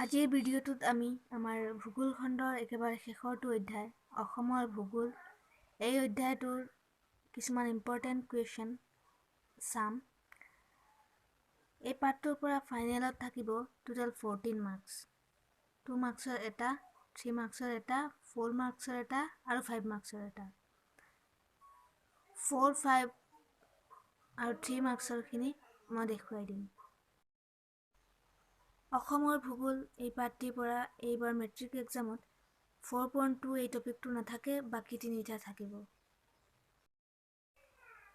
আজিৰ ভিডিঅ'টোত আমি আমাৰ ভূগোল খণ্ডৰ একেবাৰে শেষৰটো অধ্যায় অসমৰ ভূগোল এই অধ্যায়টোৰ কিছুমান ইম্পৰ্টেণ্ট কুৱেশ্যন চাম। এই পাঠটোৰ পৰা ফাইনেলত থাকিব টোটেল 14 মাৰ্কছ, 2 মাৰ্কছৰ এটা, 3 মাৰ্কছৰ এটা, 4 মাৰ্কছৰ এটা আৰু 5 মাৰ্কছৰ এটা। 4, 5 আৰু 3 মাৰ্কছৰখিনি মই দেখুৱাই দিম। অসমৰ ভূগোল এই পাঠটিৰ পৰা এইবাৰ মেট্ৰিক এক্সামত 4.2 এই টপিকটো নাথাকে, বাকী তিনিটা থাকিব।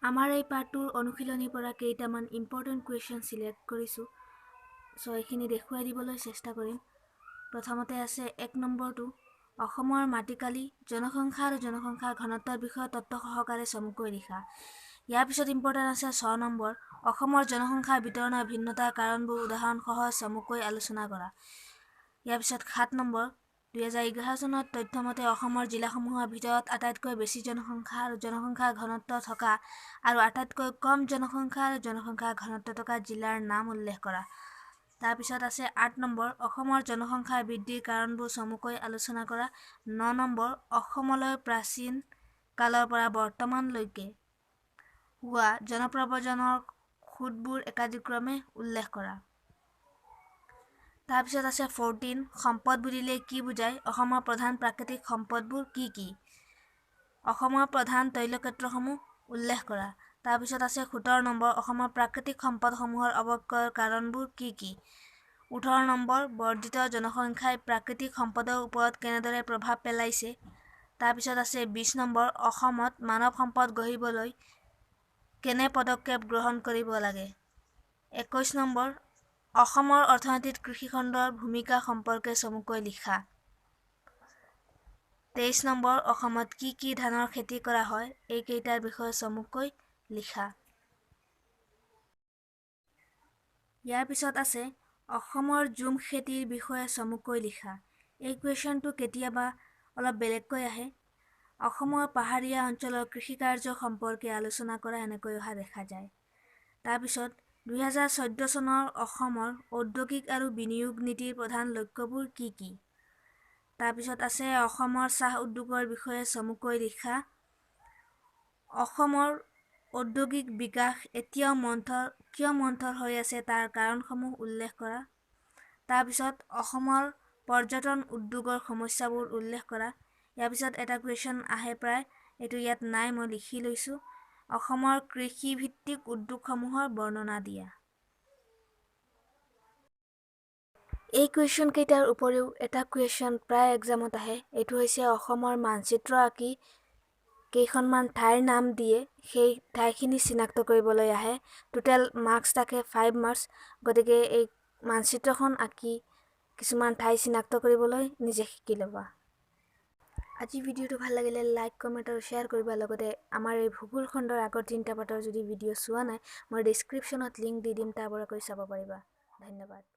আমাৰ এই পাঠটোৰ অনুশীলনীৰ পৰা কেইটামান ইম্পৰ্টেণ্ট কুৱেশ্যন চিলেক্ট কৰিছোঁ, চ' এইখিনি দেখুৱাই দিবলৈ চেষ্টা কৰিম। প্ৰথমতে আছে 1 নম্বৰটো, অসমৰ মাটিকালি, জনসংখ্যা আৰু জনসংখ্যা ঘনত্বৰ বিষয়ে তত্ত্ব সহকাৰে চমুকৈ লিখা। ইয়াৰ পিছত ইম্পৰ্টেণ্ট আছে 6 নম্বৰ, অসমৰ জনসংখ্যা বিতৰণৰ ভিন্নতাৰ কাৰণবোৰ উদাহৰণসহ চমুকৈ আলোচনা কৰা। ইয়াৰ পিছত 7 নম্বৰ, 2011 চনত তথ্যমতে অসমৰ জিলাসমূহৰ ভিতৰত আটাইতকৈ বেছি জনসংখ্যা আৰু জনসংখ্যা ঘনত্ব থকা আৰু আটাইতকৈ কম জনসংখ্যা আৰু জনসংখ্যা ঘনত্ব থকা জিলাৰ নাম উল্লেখ কৰা। তাৰপিছত আছে 8 নম্বৰ, অসমৰ জনসংখ্যা বৃদ্ধিৰ কাৰণবোৰ চমুকৈ আলোচনা কৰা। 9 নম্বৰ, অসমলৈ প্ৰাচীন কালৰ পৰা বৰ্তমানলৈকে হোৱা জনপ্ৰব্ৰজনৰ সূত্ৰবোৰ একাদিক্ৰমে উল্লেখ কৰা। তাৰপিছত আছে 14, সম্পদ বুলিলে কি বুজায়, অসমৰ প্ৰধান প্ৰাকৃতিক সম্পদবোৰ কি কি? অসমৰ প্ৰধান তৈলক্ষেত্ৰসমূহ উল্লেখ কৰা। তাৰপিছত আছে 17 নম্বৰ, অসমৰ প্ৰাকৃতিক সম্পদসমূহৰ অৱক্ষয়ৰ কাৰণবোৰ কি কি? 18 নম্বৰ, বৰ্ধিত জনসংখ্যাই প্ৰাকৃতিক সম্পদৰ ওপৰত কেনেদৰে প্ৰভাৱ পেলাইছে? তাৰপিছত আছে 20 নম্বৰ, অসমত মানৱ সম্পদ গঢ়িবলৈ কেনে পদক্ষেপ গ্ৰহণ কৰিব লাগে? 21 নম্বৰ, অসমৰ অৰ্থনীতিত কৃষিখণ্ডৰ ভূমিকা সম্পৰ্কে চমুকৈ লিখা। 23 নম্বৰ, অসমত কি কি ধানৰ খেতি কৰা হয়, এইকেইটাৰ বিষয়ে চমুকৈ লিখা। ইয়াৰ পিছত আছে অসমৰ ঝুম খেতিৰ বিষয়ে চমুকৈ লিখা। এই কুৱেশ্যনটো কেতিয়াবা অলপ বেলেগকৈ আহে। অসমৰ পাহাৰীয়া অঞ্চলৰ কৃষিকাৰ্য সম্পৰ্কে আলোচনা কৰা এনেকৈ অহা দেখা যায়। তাৰপিছত 2014 চনৰ অসমৰ ঔদ্যোগিক আৰু বিনিয়োগ নীতিৰ প্ৰধান লক্ষ্যবোৰ কি কি? তাৰপিছত আছে অসমৰ চাহ উদ্যোগৰ বিষয়ে চমুকৈ লিখা। অসমৰ ঔদ্যোগিক বিকাশ এতিয়াও কিয় মন্থৰ হৈ আছে তাৰ কাৰণসমূহ উল্লেখ কৰা। তাৰপিছত অসমৰ পৰ্যটন উদ্যোগৰ সমস্যাবোৰ উল্লেখ কৰা। ইয়াৰ পিছত এটা কুৱেশ্যন আহে প্ৰায়, এইটো ইয়াত নাই, মই লিখি লৈছোঁ। অসমৰ কৃষিভিত্তিক উদ্যোগসমূহৰ বৰ্ণনা দিয়া। এই কুৱেশ্যন কেইটাৰ উপৰিও এটা কুৱেশ্যন প্ৰায় এক্সামত আহে, এইটো হৈছে অসমৰ মানচিত্ৰ আঁকি কেইখনমান ঠাইৰ নাম দিয়ে, সেই ঠাইখিনি চিনাক্ত কৰিবলৈ আহে। টোটেল মাৰ্কছ থাকে 5 মাৰ্কছ, গতিকে এই মানচিত্ৰখন আঁকি কিছুমান ঠাই চিনাক্ত কৰিবলৈ নিজে শিকি ল'বা। আজি ভিডিঅ'টো ভাল লাগিলে লাইক, কমেণ্ট আৰু শ্বেয়াৰ কৰিবা। লগতে আমাৰ এই ভূগোল খণ্ডৰ আগৰ 3টা পাঠৰ যদি ভিডিঅ' চোৱা নাই, মই ডিছক্ৰিপশ্যনত লিংক দি দিম, তাৰ পৰা গৈ চাব পাৰিবা। ধন্যবাদ।